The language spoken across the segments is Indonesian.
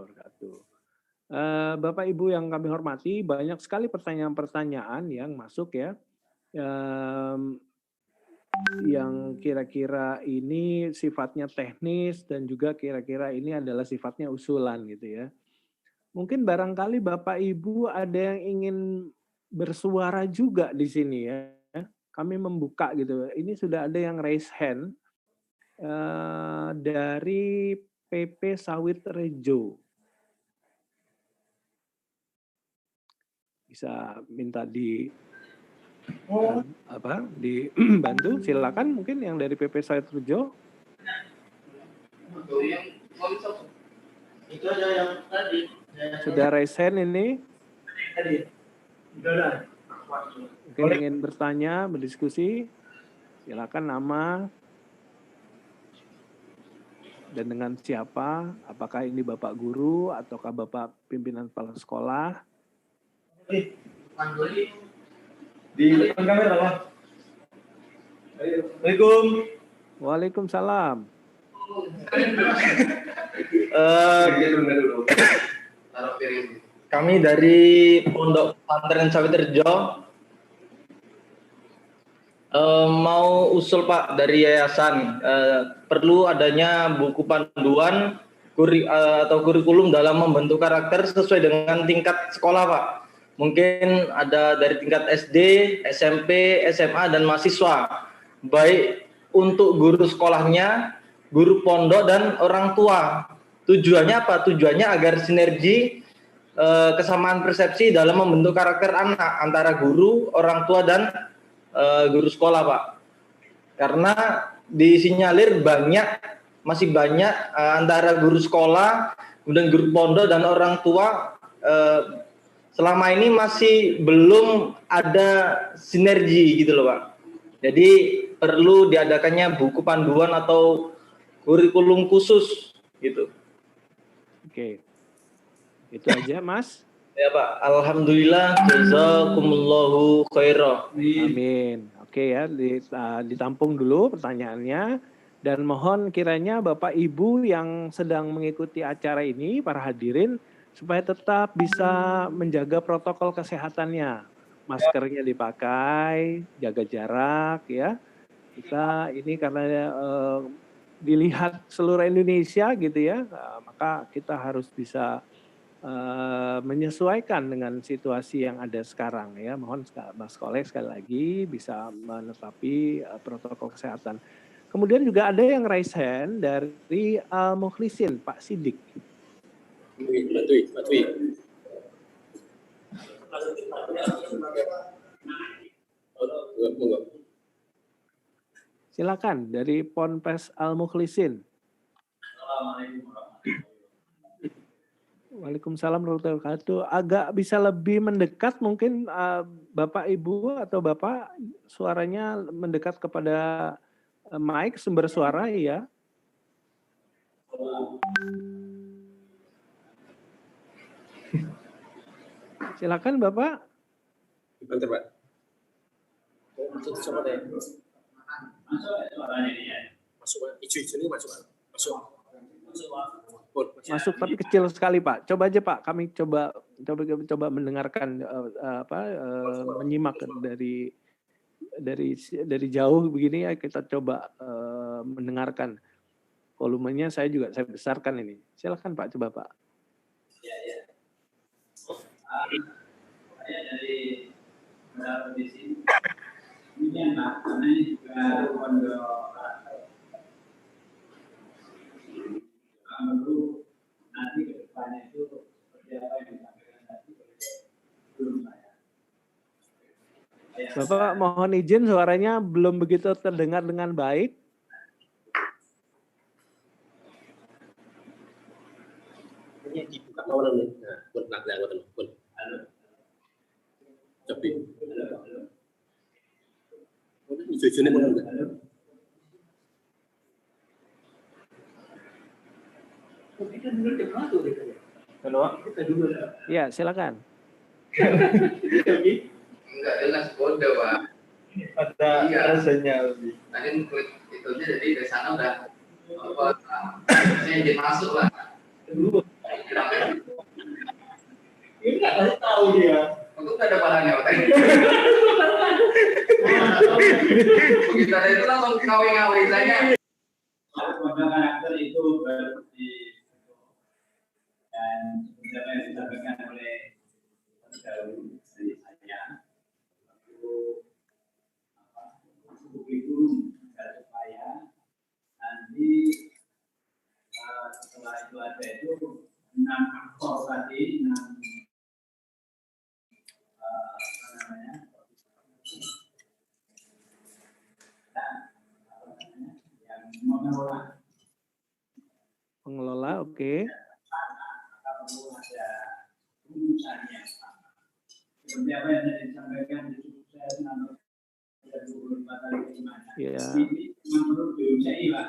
warahmatullahi wabarakatuh. Bapak Ibu yang kami hormati, banyak sekali pertanyaan-pertanyaan yang masuk ya, yang kira-kira ini sifatnya teknis dan juga kira-kira ini adalah sifatnya usulan gitu ya. Mungkin barangkali Bapak Ibu ada yang ingin bersuara juga di sini ya. Kami membuka gitu. Ini sudah ada yang raise hand dari PP Sawit Rejo. Bisa minta dibantu, silakan mungkin yang dari PP Sawit Rejo. Itu aja yang tadi. Sudah raise hand ini. Tadi. Mungkin ingin bertanya, berdiskusi, silakan nama dan dengan siapa, apakah ini Bapak Guru ataukah Bapak pimpinan kepala sekolah. Di depan kamera, Pak. Assalamualaikum. Waalaikumsalam. Kami dari Pondok Pesantren Sawit Rejo mau usul Pak dari yayasan, perlu adanya buku panduan atau kurikulum dalam membentuk karakter sesuai dengan tingkat sekolah Pak. Mungkin ada dari tingkat SD, SMP, SMA dan mahasiswa. Baik untuk guru sekolahnya, guru pondok dan orang tua. Tujuannya apa? Tujuannya agar sinergi kesamaan persepsi dalam membentuk karakter anak antara guru, orang tua dan guru sekolah Pak. Karena disinyalir masih banyak antara guru sekolah, kemudian guru pondok dan orang tua selama ini masih belum ada sinergi gitu loh Pak. Jadi perlu diadakannya buku panduan atau kurikulum khusus gitu. Oke. Itu aja Mas. Ya Pak, alhamdulillah, jazakumullahu khairan. Amin. Oke ya, ditampung dulu pertanyaannya dan mohon kiranya Bapak Ibu yang sedang mengikuti acara ini, para hadirin, supaya tetap bisa menjaga protokol kesehatannya. Maskernya dipakai, jaga jarak ya. Kita ini karena dilihat seluruh Indonesia gitu ya, maka kita harus bisa menyesuaikan dengan situasi yang ada sekarang ya. Mohon Mas Kolek sekali lagi bisa menetapi protokol kesehatan. Kemudian juga ada yang raise hand dari Mukhlisin, Pak Sidik. Batui. Silakan dari Ponpes Al Mukhlisin. Waalaikumsalam warahmatullahi wabarakatuh. Agak bisa lebih mendekat mungkin Bapak Ibu atau Bapak suaranya mendekat kepada mic sumber suara ya. Silakan Bapak. Bentar Pak. Masuk coba deh. Masuk hijau ini masuk. Masuk tapi kecil sekali Pak. Coba aja Pak, kami coba mendengarkan menyimak dari jauh begini ya, kita coba mendengarkan. Volumenya saya besarkan ini. Silakan Pak, coba Pak. Ya. Saya dari kondisi ini enak, karena ini juga pondok perlu nanti ke depannya itu seperti apa yang disampaikan tadi belum saya. Bapak mohon izin suaranya belum begitu terdengar dengan baik. Ini dibuka mau nih. Nah, pun nak ada pun. Halo. Coba. Ini hijau ini pun. Kita dulu dekat tuh gitu ya. Halo. Kita dulu. Ya, silakan. Enggak jelas kode Pak. Ada rasanya lebih. Tadi klik itunya jadi dari sana udah saya izin masuk lah. Dulu. Sampai ngawi-ngawi saja. Kode karakter itu baru dan seperti apa yang disampaikan oleh pendahulu dari saya, itu kurikulum supaya nanti setelah itu ada itu 6 aktor tadi, 6 apa namanya, yang mengelola Pengelola, oke. perlu ada rumusan yang sama. Seperti apa yang tadi disampaikan di sukses nomor 24 kali gimana. Iya. Ini memang perlu diusahakan, Pak.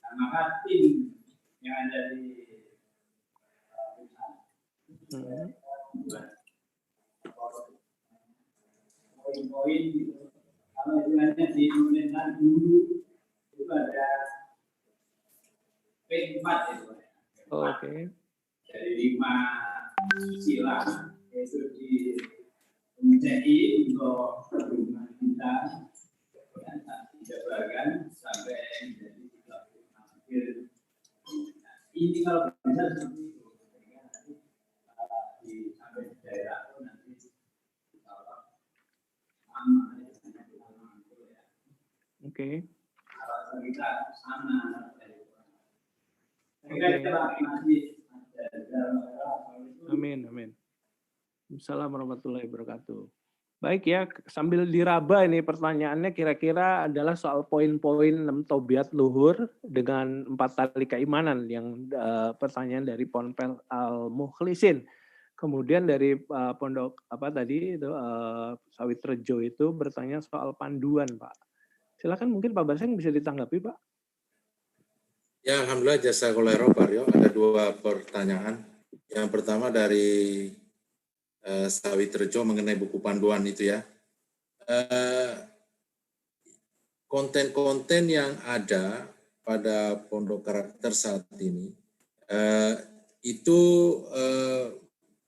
Nah, maka tim yang ada di perusahaan poin-poin gitu. Kalau istilahnya di pemerintahan dulu itu ada P4 itu. Oke. Dari 5 sila itu di MCI untuk hubungan kita dan dijabarkan sampai menjadi 36 akhir. Ini kalau bisa seperti itu, sehingga nanti sampai di daerah itu nanti sama ya. Oke. Alasan kita sama. Amin, amin. Assalamualaikum warahmatullahi wabarakatuh. Baik ya, sambil diraba ini pertanyaannya kira-kira adalah soal poin-poin 6 Tobiat Luhur dengan 4 tali keimanan yang pertanyaan dari Ponpes Al-Mukhlisin. Kemudian dari pondok apa tadi itu Sawitrejo itu bertanya soal panduan, Pak. Silakan mungkin Pak Baseng bisa ditanggapi, Pak. Ya, alhamdulillah jazakallahu khairan Pak Rio. Ada 2 pertanyaan. Yang pertama dari Sawitrejo mengenai buku panduan itu ya. Konten-konten yang ada pada pondok karakter saat ini itu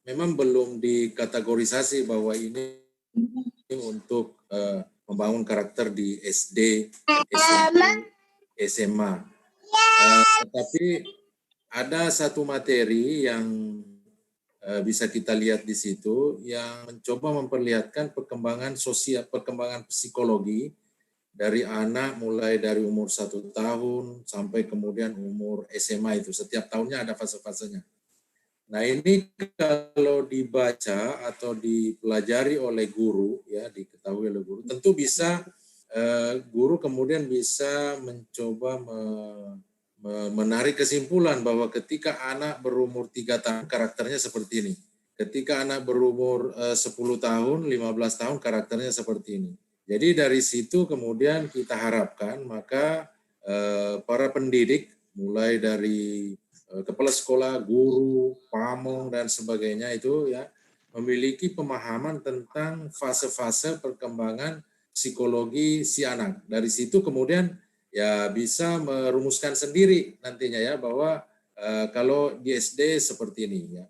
memang belum dikategorisasi bahwa ini untuk membangun karakter di SD, SMP, SMA. Tetapi ada satu materi yang bisa kita lihat di situ yang mencoba memperlihatkan perkembangan sosial, perkembangan psikologi dari anak mulai dari umur 1 tahun sampai kemudian umur SMA itu. Setiap tahunnya ada fase-fasenya. Nah ini kalau dibaca atau dipelajari oleh guru, ya diketahui oleh guru, tentu bisa guru kemudian bisa mencoba menarik kesimpulan bahwa ketika anak berumur 3 tahun karakternya seperti ini. Ketika anak berumur 10 tahun, 15 tahun karakternya seperti ini. Jadi dari situ kemudian kita harapkan maka para pendidik mulai dari kepala sekolah, guru, pamong dan sebagainya itu ya memiliki pemahaman tentang fase-fase perkembangan psikologi si anak. Dari situ kemudian ya bisa merumuskan sendiri nantinya ya bahwa kalau di SD seperti ini ya.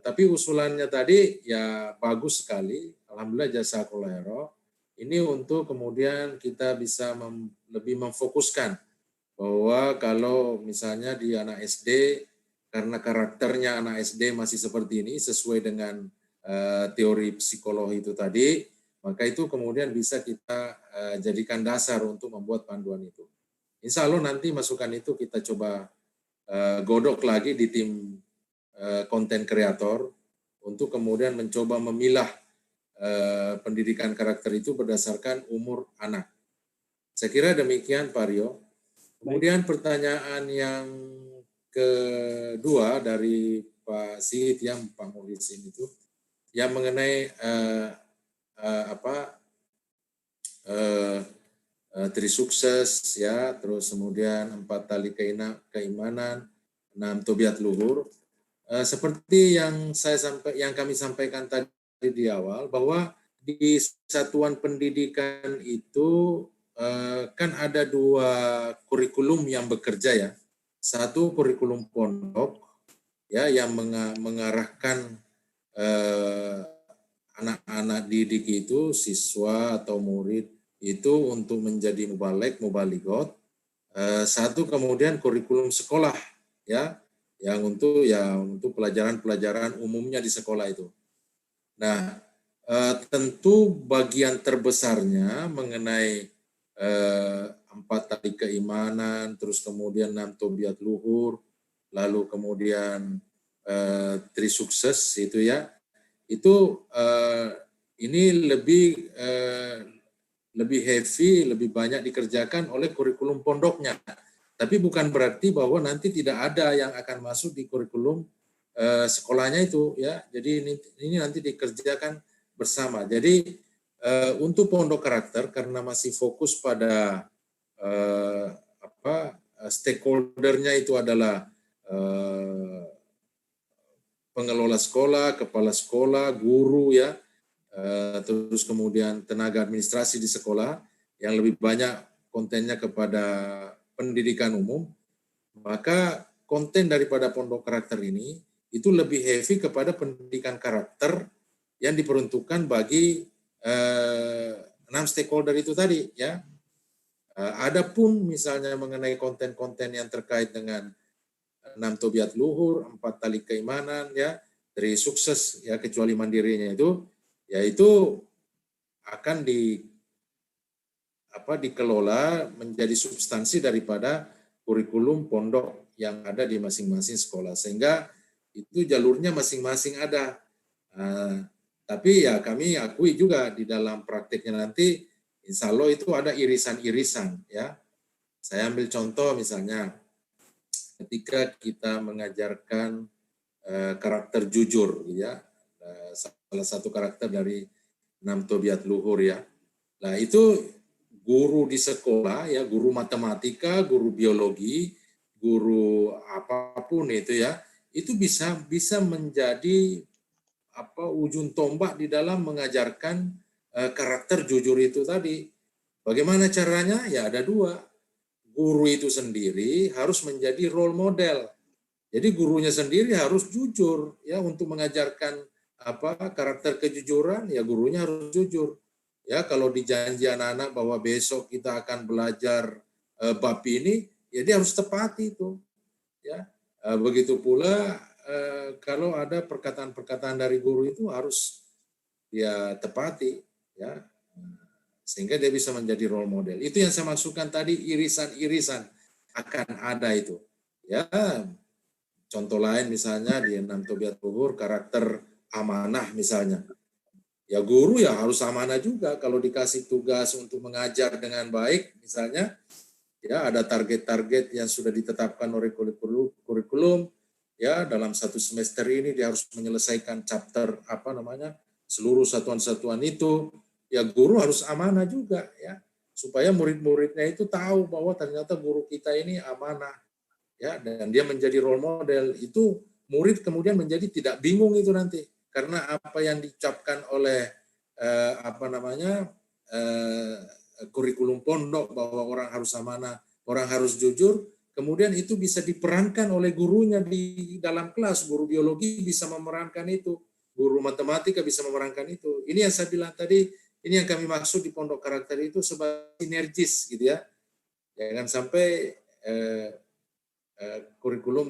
Tapi usulannya tadi ya bagus sekali. Alhamdulillah jazakallahu khairan. Ini untuk kemudian kita bisa lebih memfokuskan bahwa kalau misalnya di anak SD karena karakternya anak SD masih seperti ini sesuai dengan teori psikologi itu tadi, maka itu kemudian bisa kita jadikan dasar untuk membuat panduan itu. Insya Allah nanti masukan itu kita coba godok lagi di tim konten kreator untuk kemudian mencoba memilah pendidikan karakter itu berdasarkan umur anak. Saya kira demikian Pak Rio. Kemudian pertanyaan yang kedua dari Pak Sigit yang Pak Muhlisin itu yang mengenai Trisukses ya, terus kemudian 4 tali keimanan, 6 Tobiat Luhur. Seperti yang kami sampaikan tadi di awal bahwa di satuan pendidikan itu kan ada 2 kurikulum yang bekerja ya. Satu kurikulum pondok ya yang mengarahkan anak-anak didik itu, siswa atau murid itu untuk menjadi mubalek, mubaligot. Satu kemudian kurikulum sekolah ya, yang untuk pelajaran-pelajaran umumnya di sekolah itu. Nah, tentu bagian terbesarnya mengenai 4 tali keimanan, terus kemudian 6 tobiat luhur, lalu kemudian Trisukses itu ya, itu ini lebih heavy, lebih banyak dikerjakan oleh kurikulum pondoknya. Tapi bukan berarti bahwa nanti tidak ada yang akan masuk di kurikulum sekolahnya itu ya. Jadi ini nanti dikerjakan bersama. Jadi untuk pondok karakter karena masih fokus pada stakeholdernya itu adalah pengelola sekolah, kepala sekolah, guru ya, terus kemudian tenaga administrasi di sekolah yang lebih banyak kontennya kepada pendidikan umum, maka konten daripada pondok karakter ini itu lebih heavy kepada pendidikan karakter yang diperuntukkan bagi 6 stakeholder itu tadi ya. Adapun misalnya mengenai konten-konten yang terkait dengan 6 tobiat luhur, 4 tali keimanan ya, dari sukses ya kecuali mandirinya itu, yaitu akan dikelola menjadi substansi daripada kurikulum pondok yang ada di masing-masing sekolah, sehingga itu jalurnya masing-masing ada. Tapi ya kami akui juga di dalam prakteknya nanti insya Allah itu ada irisan-irisan ya. Saya ambil contoh misalnya ketika kita mengajarkan karakter jujur ya, salah satu karakter dari 6 tobiat luhur ya. Nah itu guru di sekolah ya, guru matematika, guru biologi, guru apapun itu ya, itu bisa menjadi ujung tombak di dalam mengajarkan karakter jujur itu tadi. Bagaimana caranya? Ya ada 2. Guru itu sendiri harus menjadi role model. Jadi gurunya sendiri harus jujur ya untuk mengajarkan karakter kejujuran, ya gurunya harus jujur. Ya kalau dijanji anak-anak bahwa besok kita akan belajar bab ini, ya dia harus tepati itu. Ya. Begitu pula kalau ada perkataan-perkataan dari guru itu harus dia tepati ya. Sehingga dia bisa menjadi role model. Itu yang saya maksudkan tadi, irisan-irisan akan ada itu. Ya, contoh lain misalnya di 6 tobiat luhur karakter amanah misalnya. Ya guru ya harus amanah juga kalau dikasih tugas untuk mengajar dengan baik misalnya. Ya ada target-target yang sudah ditetapkan oleh kurikulum. Ya dalam 1 semester ini dia harus menyelesaikan chapter seluruh satuan-satuan itu. Ya guru harus amanah juga ya supaya murid-muridnya itu tahu bahwa ternyata guru kita ini amanah ya, dan dia menjadi role model. Itu murid kemudian menjadi tidak bingung itu nanti karena apa yang diucapkan oleh kurikulum pondok bahwa orang harus amanah, orang harus jujur, kemudian itu bisa diperankan oleh gurunya di dalam kelas. Guru biologi bisa memerankan itu, guru matematika bisa memerankan itu. Ini yang saya bilang tadi. Ini yang kami maksud di pondok karakter itu sebagai sinergis gitu ya. Jangan sampai kurikulum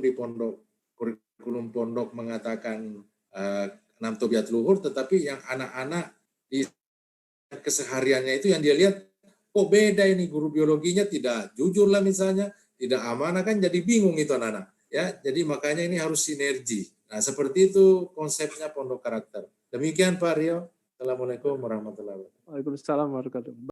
pondok mengatakan 6 tobiat luhur, tetapi yang anak-anak di kesehariannya itu yang dia lihat, kok beda ini, guru biologinya tidak jujur lah misalnya, tidak amanah, kan jadi bingung itu anak-anak. Ya, jadi makanya ini harus sinergi. Nah, seperti itu konsepnya pondok karakter. Demikian Pak Rio. Assalamualaikum warahmatullahi wabarakatuh. Waalaikumsalam warahmatullahi wabarakatuh.